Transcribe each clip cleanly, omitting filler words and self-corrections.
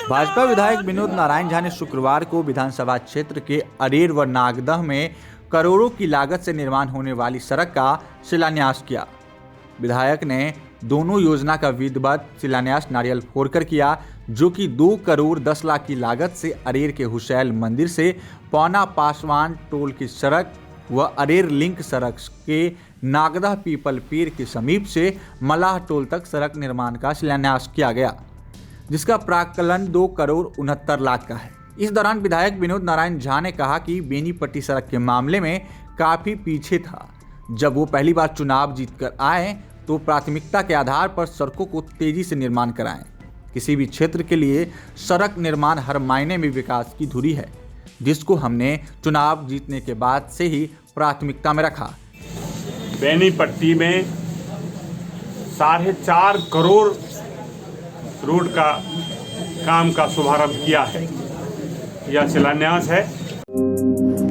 भाजपा विधायक विनोद नारायण झा ने शुक्रवार को विधानसभा क्षेत्र के अरेर व नागदह में करोड़ों की लागत से निर्माण होने वाली सड़क का शिलान्यास किया। विधायक ने दोनों योजना का विधिवत शिलान्यास नारियल फोड़कर किया, जो कि 2 करोड़ 10 लाख की लागत से अरेर के हुसैन मंदिर से पौना पासवान टोल की सड़क व अरेर लिंक सड़क के नागदह पीपल पेड़ के समीप से मलाह टोल तक सड़क निर्माण का शिलान्यास किया गया, जिसका प्राक्कलन 2 करोड़ 69 लाख का है। इस दौरान विधायक विनोद नारायण झा ने कहा कि बेनीपट्टी सड़क के मामले में काफ़ी पीछे था। जब वो पहली बार चुनाव जीतकर आए तो प्राथमिकता के आधार पर सड़कों को तेजी से निर्माण कराएं। किसी भी क्षेत्र के लिए सड़क निर्माण हर मायने में विकास की धुरी है, जिसको हमने चुनाव जीतने के बाद से ही प्राथमिकता में रखा। बेनीपट्टी में 4.5 करोड़ रोड का काम का शुभारंभ किया है। यह शिलान्यास है।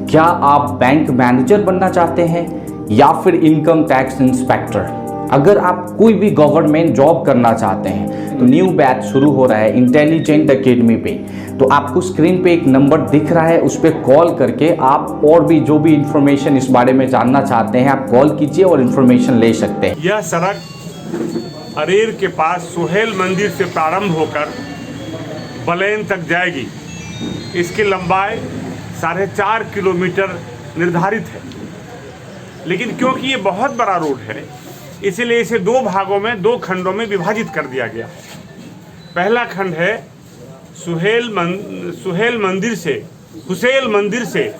क्या आप बैंक मैनेजर बनना चाहते हैं या फिर इनकम टैक्स इंस्पेक्टर? अगर आप कोई भी गवर्नमेंट जॉब करना चाहते हैं तो न्यू बैच शुरू हो रहा है इंटेलिजेंट एकेडमी पे। तो आपको स्क्रीन पे एक नंबर दिख रहा है, उस पर कॉल करके आप और भी जो भी इंफॉर्मेशन इस बारे में जानना चाहते हैं आप कॉल कीजिए और इंफॉर्मेशन ले सकते हैं। यह सड़क अरेर के पास सुहेल मंदिर से प्रारंभ होकर बलैन तक जाएगी। इसकी लंबाई 4.5 किलोमीटर निर्धारित है, लेकिन क्योंकि ये बहुत बड़ा रोड है इसीलिए इसे 2 भागों में 2 खंडों में विभाजित कर दिया गया है। पहला खंड है सुहेल मंदिर से हुसैन मंदिर से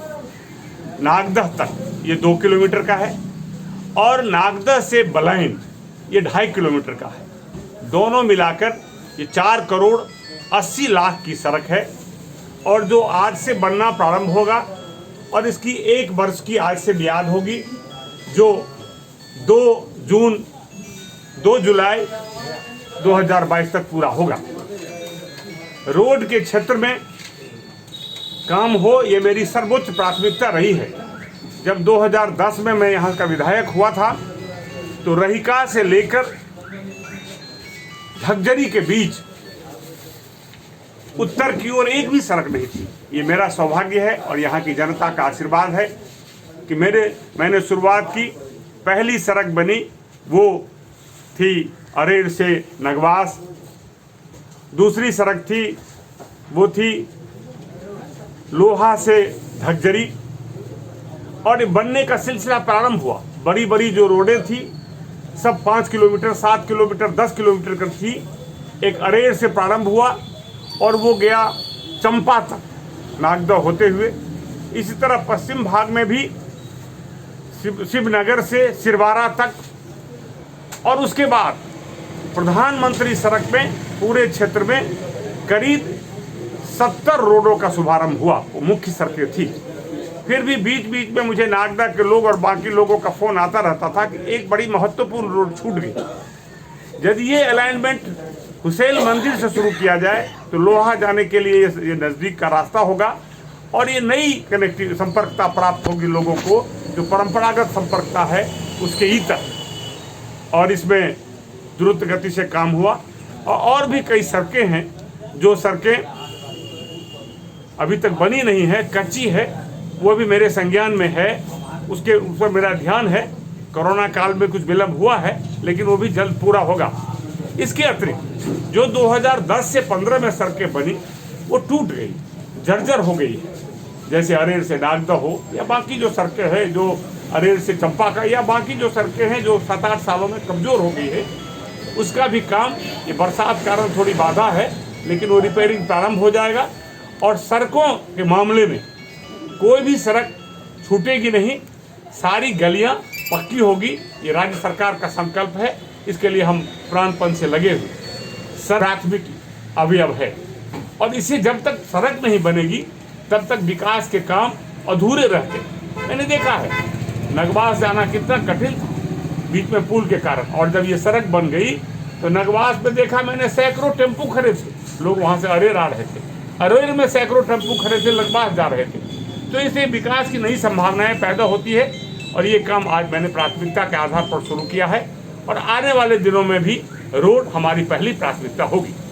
नागदह तक, ये 2 किलोमीटर का है, और नागदह से बलैन ये 2.5 किलोमीटर का है। दोनों मिलाकर ये 4 करोड़ 80 लाख की सड़क है, और जो आज से बनना प्रारंभ होगा और इसकी 1 वर्ष की आज से मियाद होगी, जो 2 जुलाई 2022 तक पूरा होगा। रोड के क्षेत्र में काम हो, ये मेरी सर्वोच्च प्राथमिकता रही है। जब 2010 में मैं यहाँ का विधायक हुआ था तो रहिका से लेकर झज्जरी के बीच उत्तर की ओर एक भी सड़क नहीं थी। ये मेरा सौभाग्य है और यहाँ की जनता का आशीर्वाद है कि मैंने शुरुआत की। पहली सड़क बनी वो थी अरेर से नगवास, दूसरी सड़क थी वो थी लोहा से झज्जरी, और बनने का सिलसिला प्रारंभ हुआ। बड़ी बड़ी जो रोडें थी सब 5 किलोमीटर 7 किलोमीटर 10 किलोमीटर की थी। एक अरेर से प्रारंभ हुआ और वो गया चंपा तक नागदह होते हुए। इसी तरह पश्चिम भाग में भी शिवनगर से सिरवारा तक, और उसके बाद प्रधानमंत्री सड़क में पूरे क्षेत्र में करीब 70 रोडों का शुभारंभ हुआ। वो मुख्य सड़कें थी। फिर भी बीच बीच में मुझे नागदा के लोग और बाकी लोगों का फोन आता रहता था कि एक बड़ी महत्वपूर्ण रोड छूट गई। यदि ये अलाइनमेंट हुसैन मंदिर से शुरू किया जाए तो लोहा जाने के लिए ये नज़दीक का रास्ता होगा, और ये नई कनेक्टिव संपर्कता प्राप्त होगी लोगों को, जो परंपरागत संपर्कता है उसके ही तक। और इसमें द्रुत गति से काम हुआ। और भी कई सड़कें हैं, जो सड़कें अभी तक बनी नहीं है, कच्ची है, वो भी मेरे संज्ञान में है। उसके ऊपर मेरा ध्यान है। कोरोना काल में कुछ विलम्ब हुआ है, लेकिन वो भी जल्द पूरा होगा। इसके अतिरिक्त जो 2010 से 15 में सड़कें बनी वो टूट गई, जर्जर हो गई है। जैसे अरेर से नागदह हो, या बाकी जो सड़कें हैं जो अरेर से चंपा का, या बाकी जो सड़कें हैं जो 7-8 सालों में कमज़ोर हो गई है, उसका भी काम, ये बरसात कारण थोड़ी बाधा है, लेकिन वो रिपेयरिंग प्रारंभ हो जाएगा। और सड़कों के मामले में कोई भी सड़क छूटेगी नहीं, सारी गलियां पक्की होगी। ये राज्य सरकार का संकल्प है, इसके लिए हम प्राणपण से लगे हुए। प्राथमिक अवयव है, और इसे जब तक सड़क नहीं बनेगी तब तक विकास के काम अधूरे रहते। मैंने देखा है नगवास जाना कितना कठिन था बीच में पुल के कारण, और जब ये सड़क बन गई तो नगवास में देखा मैंने सैकड़ों टेम्पू खड़े थे। लोग वहाँ से अरेर आ रहे थे, अरेर में सैकड़ों टेम्पू खड़े थे, नगवास जा रहे थे। तो इससे विकास की नई संभावनाएं पैदा होती है, और ये काम आज मैंने प्राथमिकता के आधार पर शुरू किया है, और आने वाले दिनों में भी रोड हमारी पहली प्राथमिकता होगी।